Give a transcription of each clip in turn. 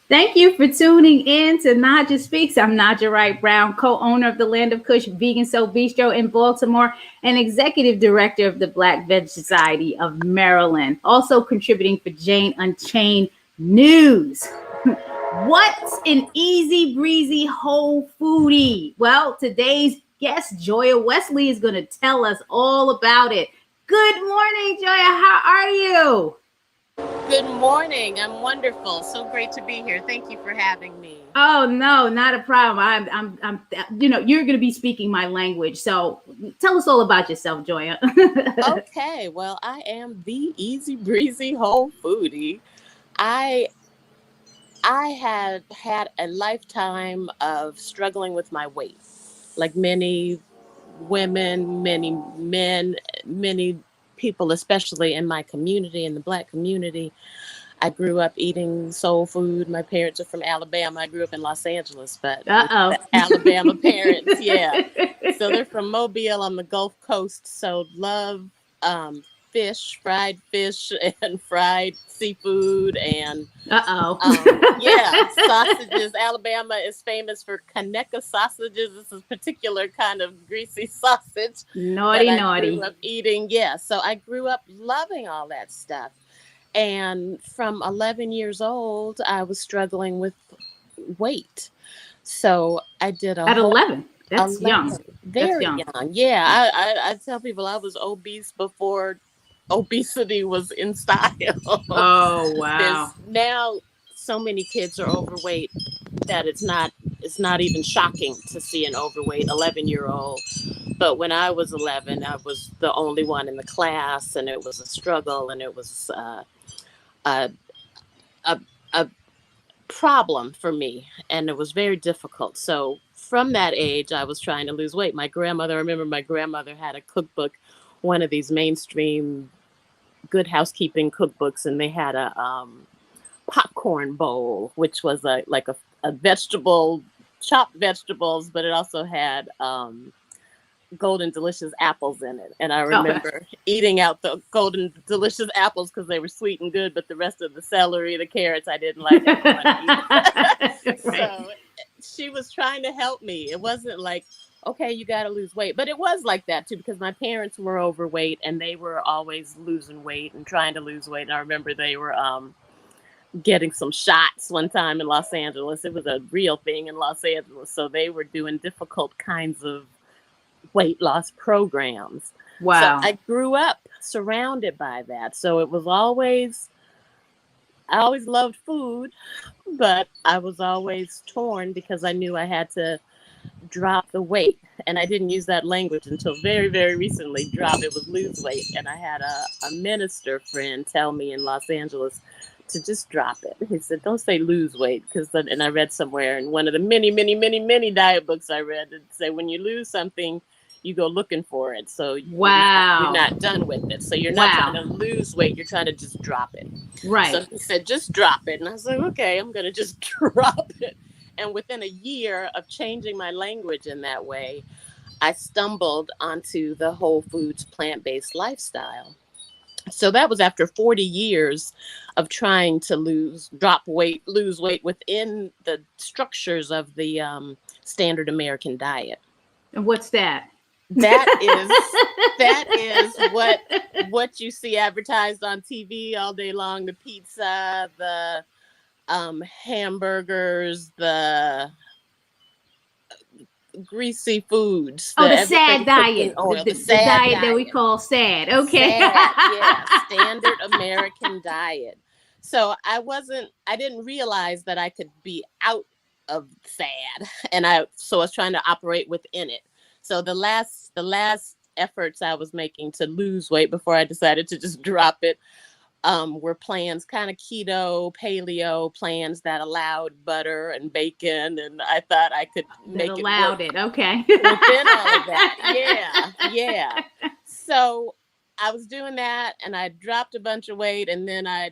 Thank you for tuning in to Naijha Speaks. I'm Naijha Wright-Brown, co-owner of the Land of Kush Vegan Soul Bistro in Baltimore and executive director of the Black Veg Society of Maryland. Also contributing for Jane Unchained News. What's an easy breezy whole foodie? Well, today's guest, Joya Wesley, is going to tell us all about it. Good morning, Joya. How are you? Good morning. I'm wonderful. So great to be here. Thank you for having me. Oh no, not a problem. You're going to be speaking my language. So tell us all about yourself, Joya. Okay, well, I am the easy breezy whole foodie. I I had a lifetime of struggling with my weight. Like many women, many men, many people, especially in my community, in the Black community. I grew up eating soul food. My parents are from Alabama. I grew up in Los Angeles, but with Uh the Alabama parents, yeah. So oh. they're from Mobile on the Gulf Coast. So love fried fish, and fried seafood, and Uh yeah, oh. sausages. Alabama is famous for Kaneka sausages. This is a particular kind of greasy sausage that Naughty, I grew naughty. up eating. Yeah, so I grew up loving all that stuff. And from 11 years old, I was struggling with weight. So I did a At whole 11. That's young. 11, That's very young. young. Yeah, I tell people I was obese before obesity was in style. Oh, wow. There's now so many kids are overweight that it's not even shocking to see an overweight 11-year-old. But when I was 11, I was the only one in the class, and it was a struggle, and it was a, a, a problem for me, and it was very difficult. So from that age, I was trying to lose weight. I remember my grandmother had a cookbook, one of these mainstream Good Housekeeping cookbooks, and they had a popcorn bowl, which was a vegetable, chopped vegetables, but it also had golden delicious apples in it. And I Okay. remember eating out the golden delicious apples because they were sweet and good, but the rest of the celery, the carrots, I didn't like. I didn't want to eat. Right. So she was trying to help me. It wasn't like, okay, you got to lose weight, but it was like that too, because my parents were overweight and they were always losing weight and trying to lose weight. And I remember they were getting some shots one time in Los Angeles. It was a real thing in Los Angeles. So they were doing difficult kinds of weight loss programs. So Wow. I grew up surrounded by that. So it was always, I always loved food, but I was always torn because I knew I had to drop the weight. And I didn't use that language until very, very recently. Drop it was lose weight. And I had a minister friend tell me in Los Angeles to just drop it. He said, don't say lose weight. And I read somewhere in one of the many, many, many, many diet books I read, it say when you lose something, you go looking for it. So you're Wow. not done with it. So you're not trying Wow. to lose weight. You're trying to just drop it. So Right. he said, just drop it. And I was like, okay, I'm going to just drop it. And within a year of changing my language in that way, I stumbled onto the whole foods plant based lifestyle. So that was after 40 years of trying to lose weight within the structures of the standard American diet. And what's that? That is what you see advertised on TV all day long: the pizza, the hamburgers, the greasy foods, Oh, the the everything sad cooked in diet. The, oil, the, the the sad diet that we diet. call sad. Okay. Sad, yeah, standard American diet. So I didn't realize that I could be out of sad, and I was trying to operate within it. So the last efforts I was making to lose weight before I decided to just drop it were plans, kind of keto, paleo plans that allowed butter and bacon, and I thought I could That make it allowed work it. Okay. within all of that. Yeah, yeah. So I was doing that, and I dropped a bunch of weight, and then I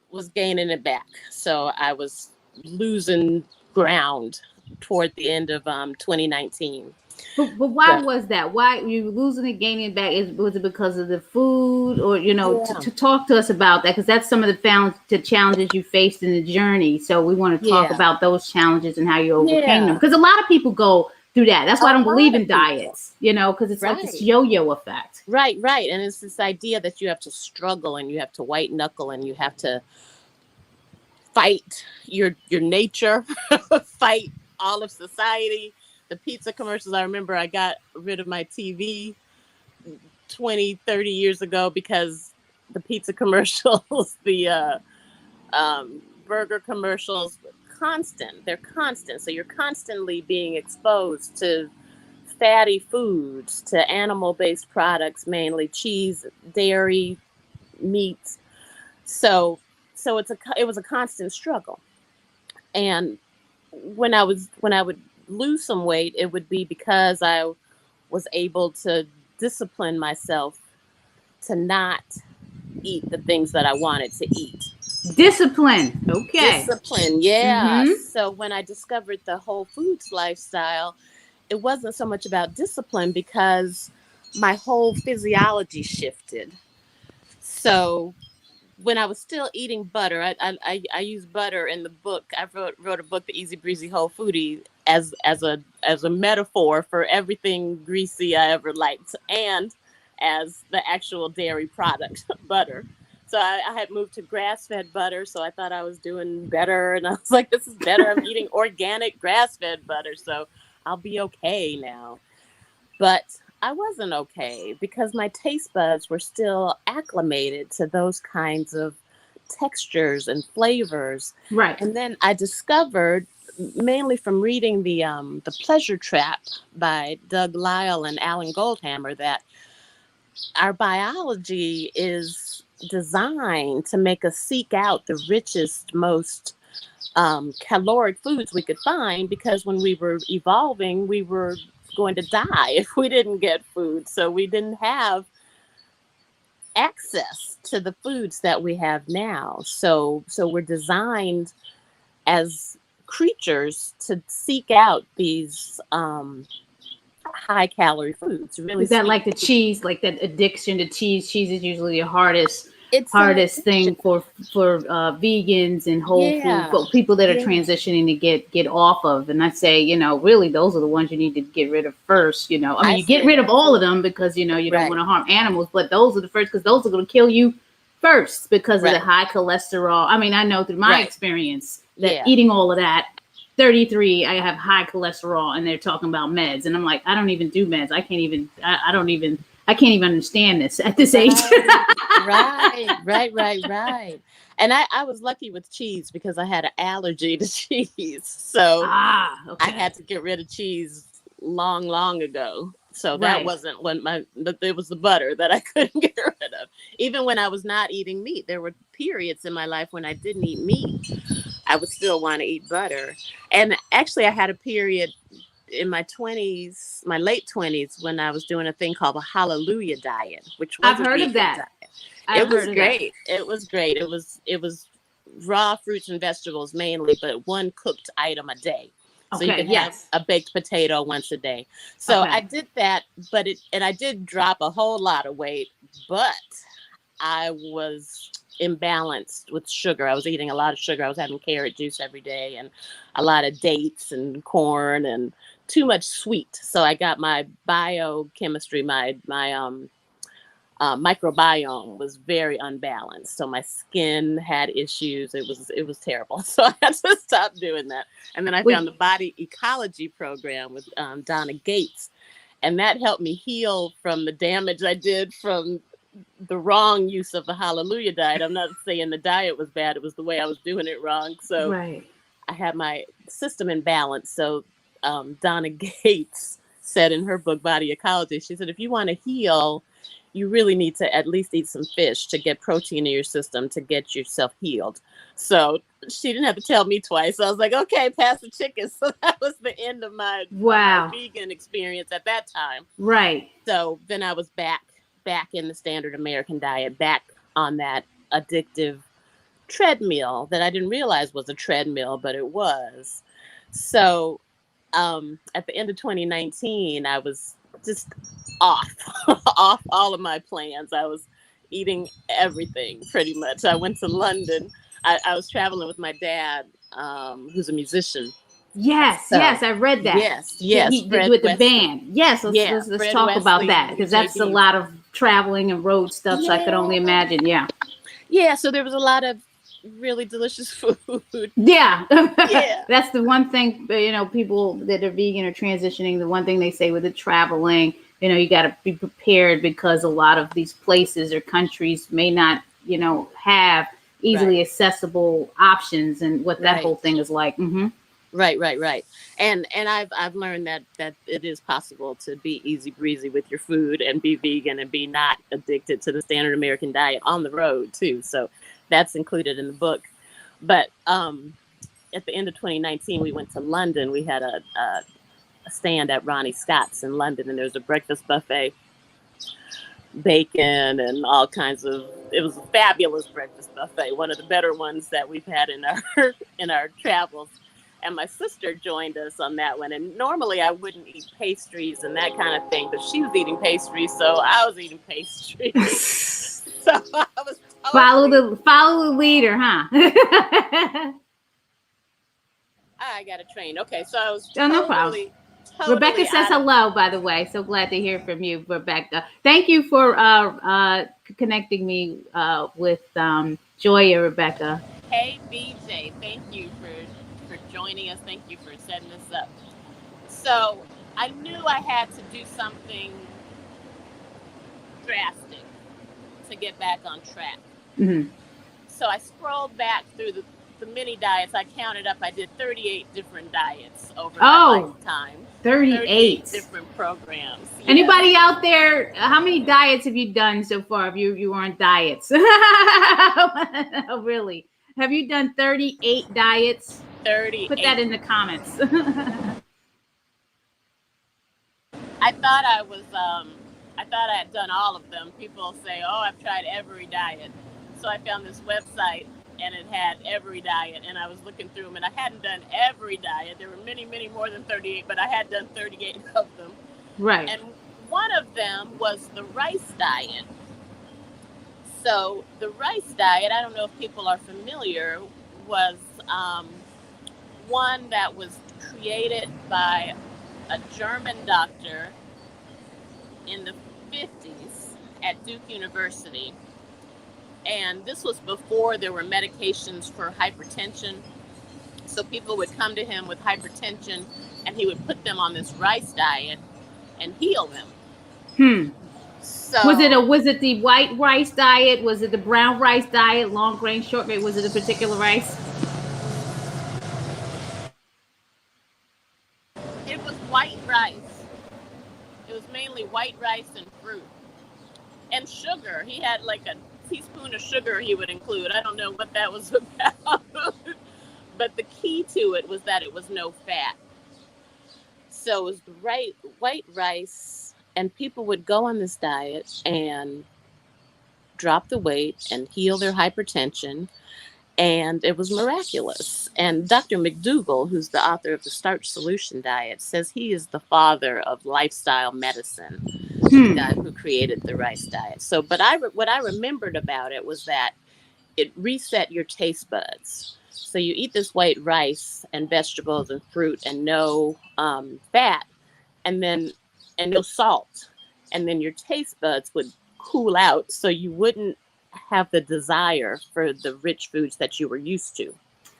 was gaining it back. So I was losing ground toward the end of 2019. But why So, was that? Why you losing and gaining it back? Was it because of the food, or yeah, to talk to us about that? Because that's some of the challenges you faced in the journey. So we want to talk yeah, about those challenges and how you overcame them. yeah. Because a lot of people go through that. That's why I A don't believe lot in of people. diets. Because it's like this Right. yo-yo effect. Right, right. And it's this idea that you have to struggle and you have to white knuckle and you have to fight your nature, fight all of society. The pizza commercials, I remember I got rid of my TV 20, 30 years ago because the pizza commercials, the burger commercials, constant. They're constant. So you're constantly being exposed to fatty foods, to animal-based products, mainly cheese, dairy, meats. So it was a constant struggle. And when I would lose some weight, it would be because I was able to discipline myself to not eat the things that I wanted to eat. Discipline. Okay. Discipline, yeah. Mm-hmm. So when I discovered the whole foods lifestyle, it wasn't so much about discipline because my whole physiology shifted. So when I was still eating butter, I use butter in the book. I wrote a book, The Easy Breezy Whole Foodie, as a metaphor for everything greasy I ever liked, and as the actual dairy product, butter. So I had moved to grass fed butter, so I thought I was doing better, and I was like, "This is better. I'm eating organic grass fed butter, so I'll be okay now." But I wasn't okay because my taste buds were still acclimated to those kinds of textures and flavors. Right. And then I discovered, mainly from reading the Pleasure Trap by Doug Lisle and Alan Goldhammer, that our biology is designed to make us seek out the richest, most caloric foods we could find, because when we were evolving, we were going to die if we didn't get food. So we didn't have access to the foods that we have now. So we're designed as creatures to seek out these high calorie foods, really Is that sweet. like the cheese, like that addiction to cheese? Cheese is usually the hardest It's an hardest addiction. thing for vegans and whole food Yeah. for people that are Yeah. transitioning to get off of. And I say, really, those are the ones you need to get rid of first. I mean, I you get say rid of that all of too. them because you don't want Right. to harm animals, but those are the first because those are going to kill you first because of the Right. high cholesterol. I mean, I know through my Right. experience that Yeah. eating all of that. 33, I have high cholesterol, and they're talking about meds, and I'm like, I don't even do meds. I can't even understand this at this age. Right, right. And I was lucky with cheese because I had an allergy to cheese. So Ah, I okay. had to get rid of cheese long, long ago. So that Right. wasn't when it was the butter that I couldn't get rid of. Even when I was not eating meat, there were periods in my life when I didn't eat meat. I would still want to eat butter. And actually, I had a period in my 20s, my late 20s, when I was doing a thing called the Hallelujah diet, which I've was a heard of vegan that. diet. I've It heard was of that. great. It was great. It was raw fruits and vegetables mainly, but one cooked item a day. So you Okay. could have Yes. a baked potato once a day. So I Okay. did that, and I did drop a whole lot of weight, but I was imbalanced with sugar. I was eating a lot of sugar. I was having carrot juice every day and a lot of dates and corn and too much sweet. So I got my biochemistry, my microbiome was very unbalanced. So my skin had issues. It was terrible. So I had to stop doing that. And then I found Wait. the body ecology program with Donna Gates, and that helped me heal from the damage I did from the wrong use of the Hallelujah diet. I'm not saying the diet was bad; it was the way I was doing it wrong. So Right. I had my system in balance. So Donna Gates said in her book Body Ecology, she said, if you want to heal, you really need to at least eat some fish to get protein in your system to get yourself healed. So she didn't have to tell me twice. I was like, okay, pass the chicken. So that was the end of my Wow. vegan experience at that time. Right. So then I was back in the standard American diet, back on that addictive treadmill that I didn't realize was a treadmill, but it was. So at the end of 2019, I was just off, off all of my plans. I was eating everything pretty much. I went to London. I was traveling with my dad, who's a musician. Yes, So, I read that. yes, He did Fred with the Wesley. band. Yes, let's Fred talk about Wesley, that, because that's a JB. lot of traveling and road stuff. So I could only imagine. Yeah. Yeah, so there was a lot of really delicious food. Yeah. Yeah. That's the one thing, people that are vegan or transitioning, the one thing they say with the traveling, you got to be prepared, because a lot of these places or countries may not, have easily accessible options, and what that whole thing is like. Mm-hmm. Right. And I've learned that it is possible to be easy breezy with your food and be vegan and be not addicted to the standard American diet on the road too. So that's included in the book. But at the end of 2019, we went to London. We had a stand at Ronnie Scott's in London, and there was a breakfast buffet, bacon and all kinds of. It was a fabulous breakfast buffet, one of the better ones that we've had in our travels. And my sister joined us on that one. And normally I wouldn't eat pastries and that kind of thing, but she was eating pastries, so I was eating pastries. So I was totally... follow the leader, huh? I got to train. Okay, so I was no problem. Rebecca says hello, by the way. So glad to hear from you, Rebecca. Thank you for connecting me with Joya, Rebecca. Hey, BJ, thank you for joining us. Thank you for setting this up. So I knew I had to do something drastic to get back on track. Mm-hmm. So I scrolled back through the mini diets. I counted up. I did 38 different diets over my lifetime. 38 different programs. Yeah. Anybody out there? How many diets have you done so far? If you were on diets? Oh, really? Have you done 38 diets? 38. Put that in the comments. I thought I had done all of them. People say, "Oh, I've tried every diet." So I found this website, and it had every diet, and I was looking through them, and I hadn't done every diet. There were many, many more than 38, but I had done 38 of them. Right. And one of them was the rice diet. So the rice diet, I don't know if people are familiar, was one that was created by a German doctor in the 50s at Duke University. And this was before there were medications for hypertension. So people would come to him with hypertension, and he would put them on this rice diet and heal them. So was it the white rice diet? Was it the brown rice diet? Long grain, short grain? Was it a particular rice? It was white rice. It was mainly white rice and fruit and sugar. He had like a teaspoon of sugar he would include. I don't know what that was about. But the key to it was that it was no fat. So it was the white rice, and people would go on this diet and drop the weight and heal their hypertension. And it was miraculous. And Dr. McDougall, who's the author of the Starch Solution Diet, says he is the father of lifestyle medicine, the guy who created the rice diet. So, but what I remembered about it was that it reset your taste buds. So you eat this white rice and vegetables and fruit and no fat, and no salt. And then your taste buds would cool out, so you wouldn't have the desire for the rich foods that you were used to.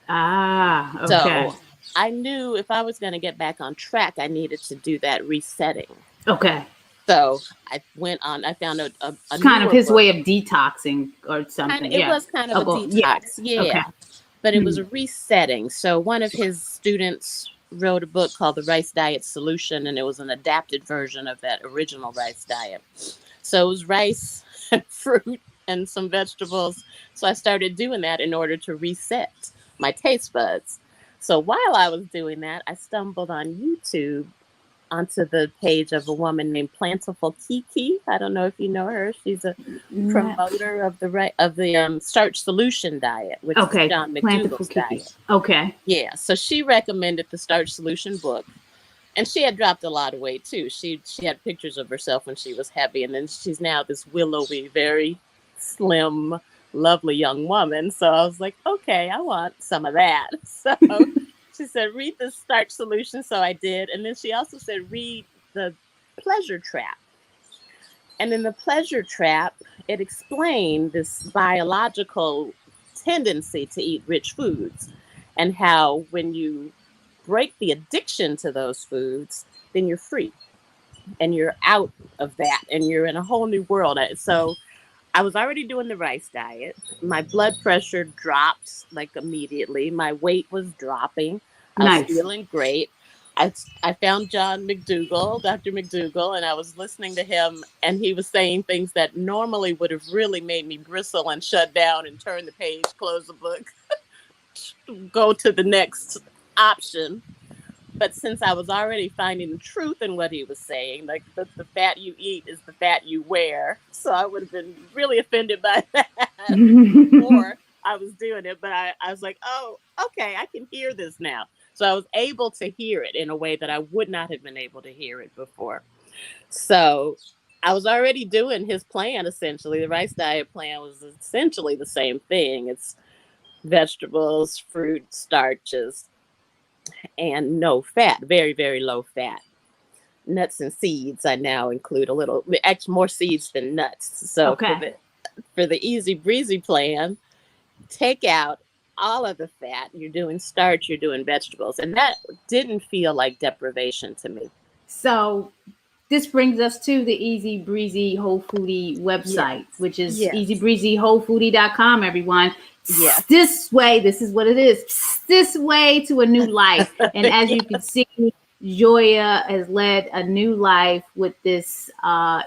Okay. So I knew if I was going to get back on track, I needed to do that resetting. Okay. So I went on, I found a kind of his way of detoxing or something. It was kind of a detox. Yeah. Okay. But it was a resetting. So one of his students wrote a book called The Rice Diet Solution, and it was an adapted version of that original rice diet. So it was rice and fruit and some vegetables. So I started doing that in order to reset my taste buds. So while I was doing that, I stumbled on YouTube onto the page of a woman named Plantiful Kiki. I don't know if you know her. She's a promoter of the Starch Solution Diet, which is John McDougall's diet. Okay. Yeah. So she recommended the Starch Solution book. And she had dropped a lot of weight too. She had pictures of herself when she was heavy, and then she's now this willowy, very slim, lovely young woman. So I was like, okay, I want some of that. So she said, read the Starch Solution. So I did. And then she also said, read the Pleasure Trap. And in the Pleasure Trap, it explained this biological tendency to eat rich foods, and how when you break the addiction to those foods, then you're free and you're out of that and you're in a whole new world. So I was already doing the rice diet. My blood pressure dropped like immediately. My weight was dropping. I was feeling great. I found John McDougall, Dr. McDougall, and I was listening to him, and he was saying things that normally would have really made me bristle and shut down and turn the page, close the book, go to the next option. But since I was already finding the truth in what he was saying, like the fat you eat is the fat you wear. So I would have been really offended by that before I was doing it. But I was like, oh, okay, I can hear this now. So I was able to hear it in a way that I would not have been able to hear it before. So I was already doing his plan, essentially. The rice diet plan was essentially the same thing. It's vegetables, fruit, starches, and no fat, very, very low fat. Nuts and seeds, I now include a little, actually more seeds than nuts. So for the easy breezy plan, take out all of the fat. You're doing starch, you're doing vegetables. And that didn't feel like deprivation to me. So this brings us to the Easy Breezy Whole Foodie website, which is easybreezywholefoodie.com, everyone. Yes. This way, this is what it is. This way to a new life. And as you can see, Joya has led a new life with this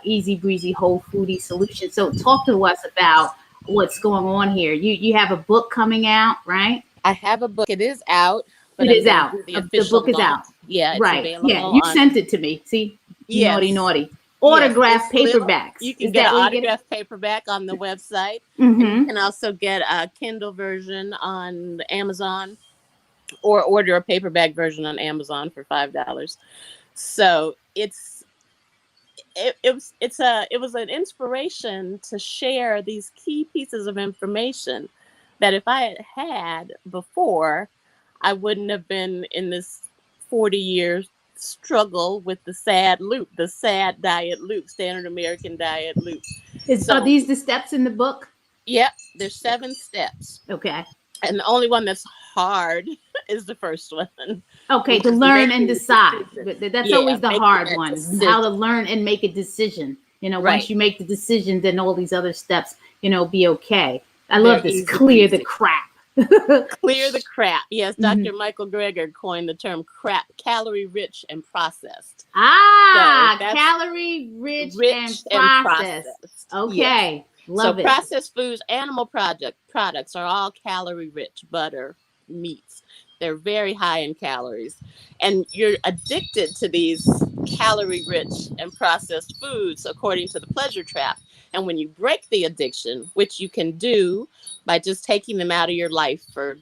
Easy Breezy Whole Foodie solution. So talk to us about what's going on here. You have a book coming out, right? I have a book. It is out. But it is out. The book is out. Yeah, it's right. available. Yeah, you sent it to me. See? Yes. Naughty. Autographed paperbacks. You can get an autographed paperback on the website. Mm-hmm. And you can also get a Kindle version on Amazon, or order a paperback version on Amazon for $5. So it was an inspiration to share these key pieces of information that if I had before, I wouldn't have been in this 40-year struggle with the sad diet loop, standard American diet loop. Are these the steps in the book? Yep, there's 7 steps. Okay. And the only one that's hard is the first one. Okay, to learn and decide. That's always the hard one. How to learn and make a decision. Once you make the decision, then all these other steps, be okay. I love this. Clear the crap. Clear the crap. Yes, Dr. Michael Greger coined the term crap, calorie rich and processed. Calorie rich and processed. Okay. Yes. Love it. Processed foods, animal products are all calorie rich. Butter, meats, they're very high in calories. And you're addicted to these calorie rich and processed foods according to the Pleasure Trap. And when you break the addiction, which you can do by just taking them out of your life for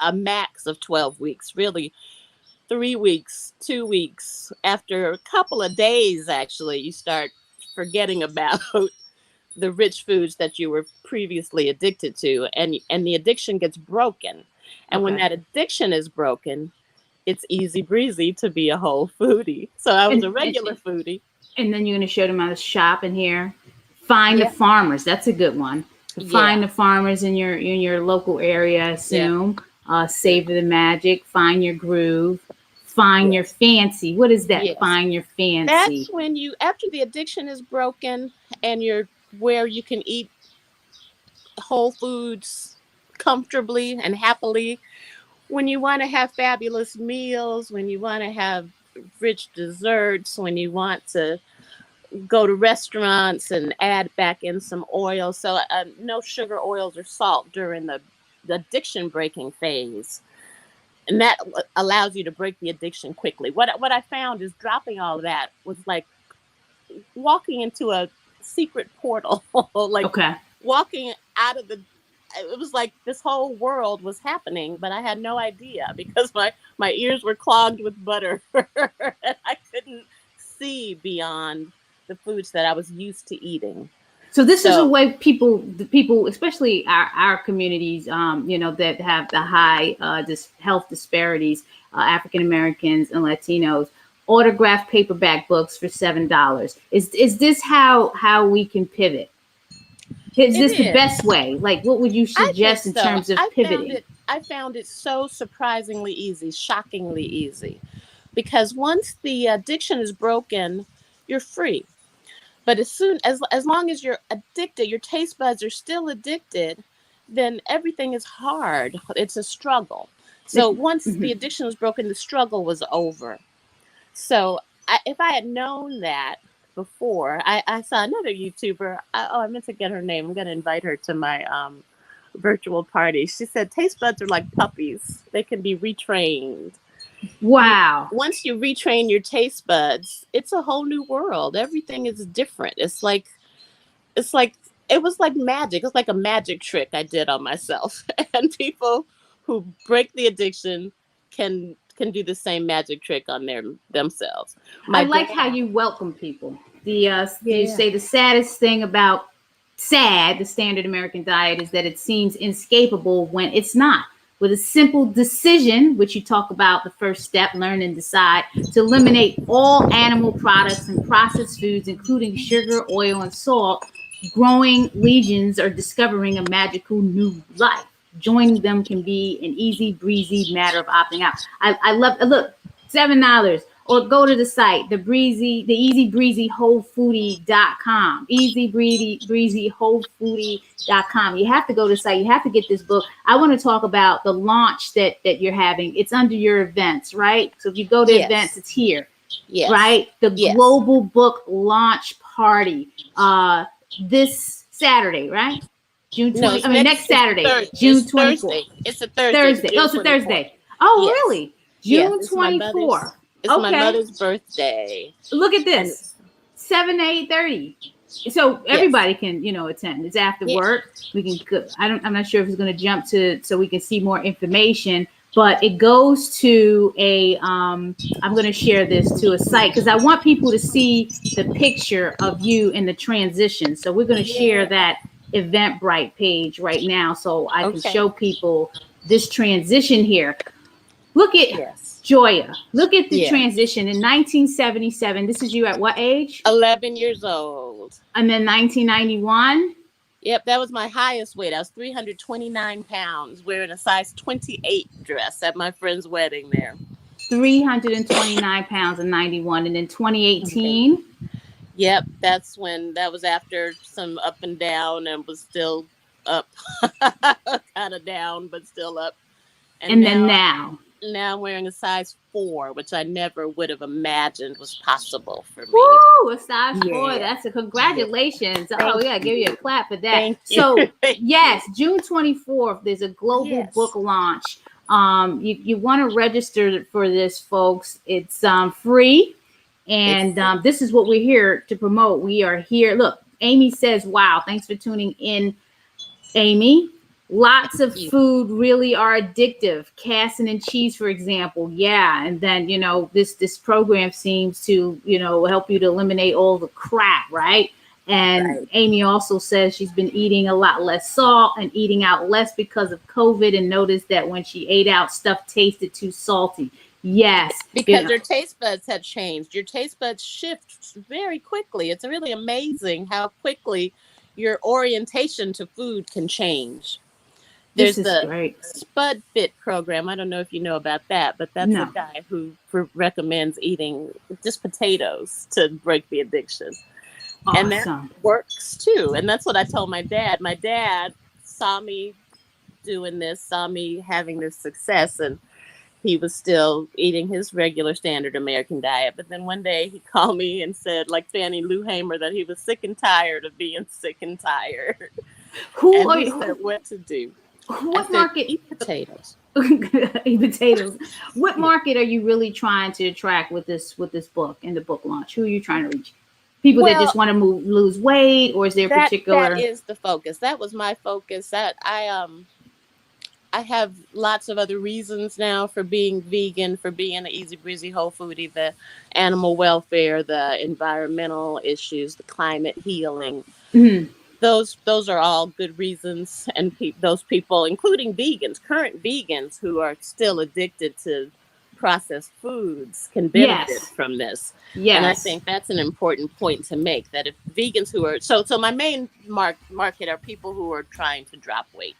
a max of 12 weeks, really 3 weeks, 2 weeks, after a couple of days, actually, you start forgetting about the rich foods that you were previously addicted to, and the addiction gets broken. And when that addiction is broken, it's easy breezy to be a whole foodie. So I was a regular foodie. And then you're going to show them how to shop in here. Find the farmers. That's a good one. Find the farmers in your local area, I assume. Savor the magic. Find your groove. Find your fancy. What is that? Yes. Find your fancy. That's when after the addiction is broken and you're where you can eat whole foods comfortably and happily, when you want to have fabulous meals, when you want to have rich desserts, when you want to go to restaurants and add back in some oil. So no sugar, oils, or salt during the addiction breaking phase. And that allows you to break the addiction quickly. What I found is dropping all of that was like walking into a secret portal, walking out of the it was like this whole world was happening, but I had no idea because my ears were clogged with butter and I couldn't see beyond the foods that I was used to eating. So this is a So way the people, especially our communities, that have the high health disparities, African Americans and Latinos, autographed paperback books for $7. Is this how we can pivot? Is it this the is. best way? Like, what would you I think suggest in so. terms of pivoting? I found it so surprisingly easy, shockingly easy, because once the addiction is broken, you're free. But as long as you're addicted, your taste buds are still addicted, then everything is hard. It's a struggle. So once the Mhm. addiction was broken, the struggle was over. So if I had known that before, I saw another YouTuber. I meant to get her name. I'm going to invite her to my virtual party. She said taste buds are like puppies. They can be retrained. Wow. Once you retrain your taste buds, it's a whole new world. Everything is different. It's like it was like magic. It's like a magic trick I did on myself. And people who break the addiction can do the same magic trick on themselves. I My like how dad, you welcome people. You yeah, say the saddest thing about the standard American diet, is that it seems inescapable when it's not. With a simple decision, which you talk about, the first step, learn and decide, to eliminate all animal products and processed foods, including sugar, oil, and salt, growing legions are discovering a magical new life. Joining them can be an easy breezy matter of opting out. I love, look, $7, or go to the site, the easy breezy whole foodie.com, breezy whole foodie.com. You have to go to the site. You have to get this book. I want to talk about the launch that you're having. It's under your events, right? So if you go to events, yes, it's here, yes, right? The yes. global book launch party, this Saturday, right? June No, 20, I mean, next it's the Saturday, third. June It's 24th. Thursday. It's a Thursday, Thursday. Oh, June it's a 24th. Thursday. Oh, Yes, really? yes. June 24th. It's my Okay. mother's birthday, Look at and this. 7 to 8:30. So yes, everybody can, attend. It's after yeah, work. We can go. I'm not sure if it's going to jump to so we can see more information, but it goes to I'm going to share this to a site because I want people to see the picture of you in the transition. So we're going to share yeah. that Eventbrite page right now so I can Okay. show people this transition here. Look at Yes. Joya. Look at the Yeah. transition in 1977. This is you at what age? 11 years old. And then 1991, Yep, that was my highest weight. I was 329 pounds wearing a size 28 dress at my friend's wedding there. 329 pounds in 91. And then 2018, Yep, that was after some up and down and was still up, kind of down, but still up. And and then now, now. now I'm wearing a size 4, which I never would have imagined was possible for me. Woo! A size 4. Yeah, That's a yeah. congratulations. Oh, Thank yeah, give you a you. clap for that. Thank you. So, Thank you. yes, June 24th, there's a global book Yes. launch. You want to register for this, folks. It's free. It's And this is what we're here to promote. We are here. Look, Amy says, wow, thanks for tuning in, Amy. Lots of you. food really are addictive. Casein and cheese, for example. Yeah. And then, this program seems to, help you to eliminate all the crap, right? And Right. Amy also says she's been eating a lot less salt and eating out less because of COVID, and noticed that when she ate out, stuff tasted too salty. Yes. Because your taste buds have changed. Your taste buds shift very quickly. It's really amazing how quickly your orientation to food can change. This There's is the great. Spud Fit program. I don't know if you know about that, but that's a No. guy who recommends eating just potatoes to break the addiction. And that Awesome. works too. And that's what I told my dad. My dad saw me doing this, saw me having this success, and he was still eating his regular standard American diet. But then one day he called me and said, like Fannie Lou Hamer, that he was sick and tired of being sick and tired. Who And are he you? said, what to do? I What said, market? eat potatoes. Eat potatoes. What Yeah. market are you really trying to attract with this book and the book launch? Who are you trying to reach? People that Well, just want to lose weight, or is there a that particular? is the focus. That was my focus. That I have lots of other reasons now for being vegan, for being an easy breezy whole foodie, the animal welfare, the environmental issues, the climate healing. Mhm. Those are all good reasons, and those people, including vegans, current vegans who are still addicted to processed foods, can benefit Yes. from this. And I Yes. think that's an important point to make, that if vegans who are so my main market are people who are trying to drop weight.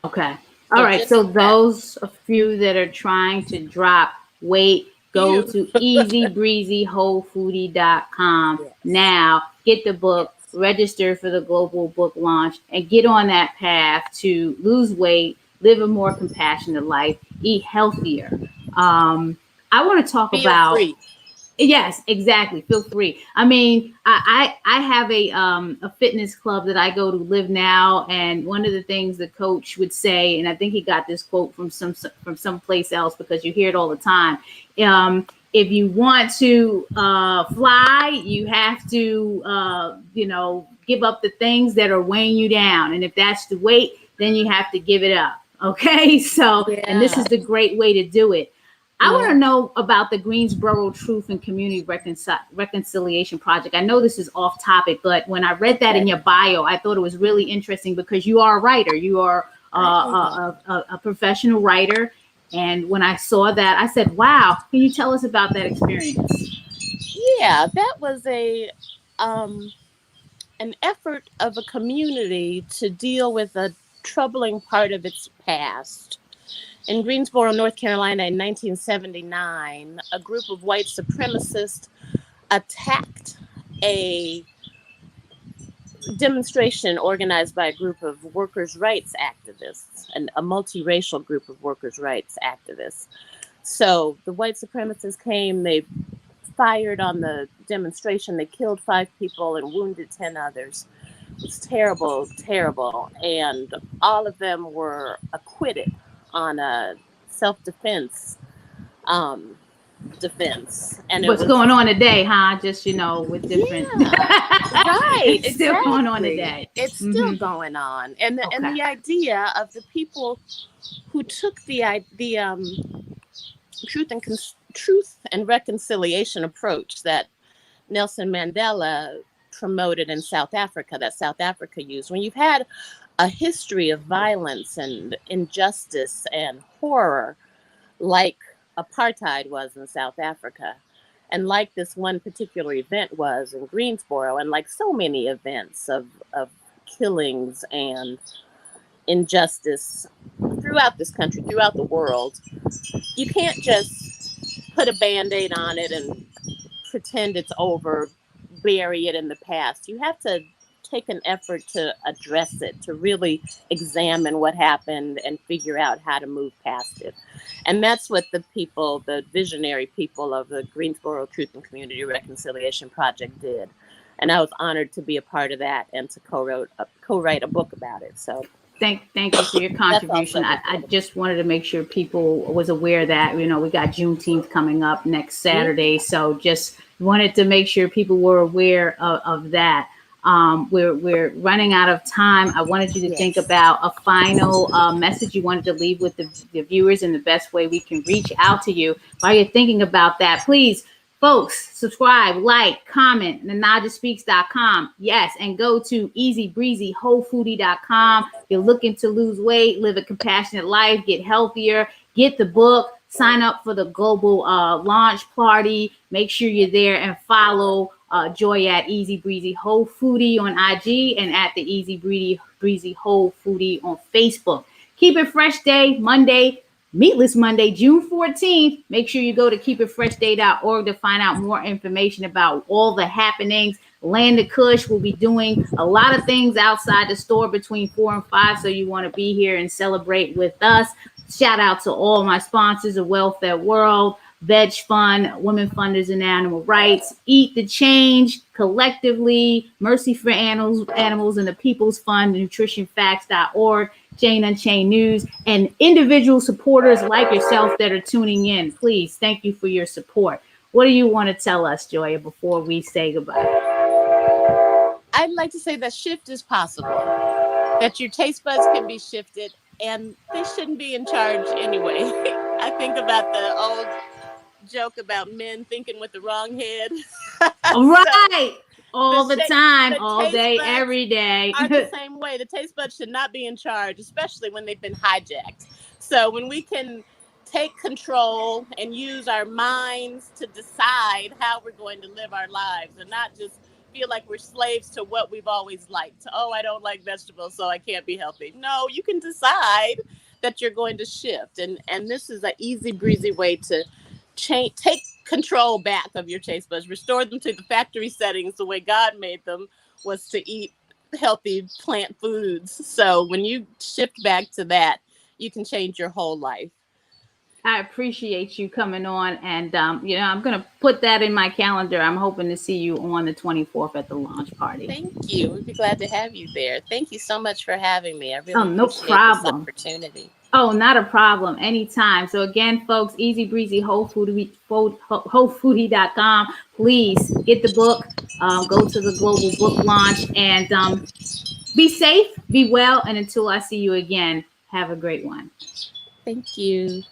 Okay. All So right. just So that those a few that are trying to drop weight, go few. to easybreezywholefoodie.com Yes. now. Get the book, Yes. register for the global book launch, and get on that path to lose weight, live a more compassionate life, eat healthier. I want to talk Feel about. free. Yes, exactly. Feel free. I mean, I have a fitness club that I go to, Live Now, and one of the things the coach would say, and I think he got this quote from someplace else because you hear it all the time. If you want to fly, you have to give up the things that are weighing you down, and if that's the weight, then you have to give it up. Okay, so and this Yeah. is the great way to do it. I want to Yeah. know about the Greensboro Truth and Community Reconciliation Project. I know this is off topic, but when I read that in Okay. your bio, I thought it was really interesting because you are a writer. You are I am. a professional writer. And when I saw that, I said, wow, can you tell us about that experience? Yeah, that was a um an effort of a community to deal with a troubling part of its past. In Greensboro, North Carolina in 1979, a group of white supremacists attacked a demonstration organized by a group of workers' rights activists, and a multiracial group of workers' rights activists. So the white supremacists came, they fired on the demonstration, they killed 5 people and wounded 10 others. It was terrible, terrible. And all of them were acquitted on a self defense um, defense. And it What's was, going on today, huh? Just, with different, yeah, right, it's still going on exactly. today. It's still Hmm. going on. And Okay. the idea of the people who took the truth and reconciliation approach that Nelson Mandela promoted in South Africa, that South Africa used. When you've had a history of violence and injustice and horror, like apartheid was in South Africa, and like this one particular event was in Greensboro, and like so many events of killings and injustice throughout this country, throughout the world, you can't just put a band-aid on it and pretend it's over, bury it in the past. You have to take an effort to address it, to really examine what happened and figure out how to move past it. And that's what the people, the visionary people of the Greensboro Truth and Community Reconciliation Project did. And I was honored to be a part of that and to co-write a book about it. So Thank you for your that's contribution. also I important. just wanted to make sure people was aware that we got Juneteenth coming up next Yeah. Saturday, so just wanted to make sure people were aware of that. We're running out of time. I wanted you to think Yes. about a final message you wanted to leave with the viewers and the best way we can reach out to you. While you're thinking about that, please, folks, subscribe, like, comment, NaijhaSpeaks.com. Yes, and go to easybreezywholefoodie.com. If you're looking to lose weight, live a compassionate life, get healthier, get the book, sign up for the global launch party. Make sure you're there and follow Joy at Easy Breezy Whole Foodie on IG and at the Easy Breezy Whole Foodie on Facebook. Keep It Fresh Day, Monday, Meatless Monday, June 14th. Make sure you go to keepitfreshday.org to find out more information about all the happenings. Land of Kush will be doing a lot of things outside the store between 4 and 5, so you want to be here and celebrate with us. Shout out to all my sponsors of Welfare World, Veg Fund, Women Funders in Animal Rights, Eat the Change, Collectively, Mercy for Animals and the People's Fund, NutritionFacts.org, Jane Unchained News, and individual supporters like yourself that are tuning in. Please, thank you for your support. What do you want to tell us, Joya, before we say goodbye? I'd like to say that shift is possible, that your taste buds can be shifted, and they shouldn't be in charge anyway. I think about the old joke about men thinking with the wrong head. So Right. All the time, the all taste day, buds every day. are the same way. The taste buds should not be in charge, especially when they've been hijacked. So when we can take control and use our minds to decide how we're going to live our lives and not just feel like we're slaves to what we've always liked. Oh, I don't like vegetables, so I can't be healthy. No, you can decide that you're going to shift. And this is an easy breezy way to take control back of your taste buds, restore them to the factory settings the way God made them, was to eat healthy plant foods. So when you shift back to that, you can change your whole life. I appreciate you coming on, and I'm gonna put that in my calendar. I'm hoping to see you on the 24th at the launch party. Thank you. We'd be glad to have you there. Thank you so much for having me. I Oh, really no appreciate this problem. opportunity. Oh, not a problem. Anytime. So again, folks, Easy Breezy Whole Foodie, wholefoodie.com. Please get the book. Go to the global book launch, and be safe, be well, and until I see you again, have a great one. Thank you.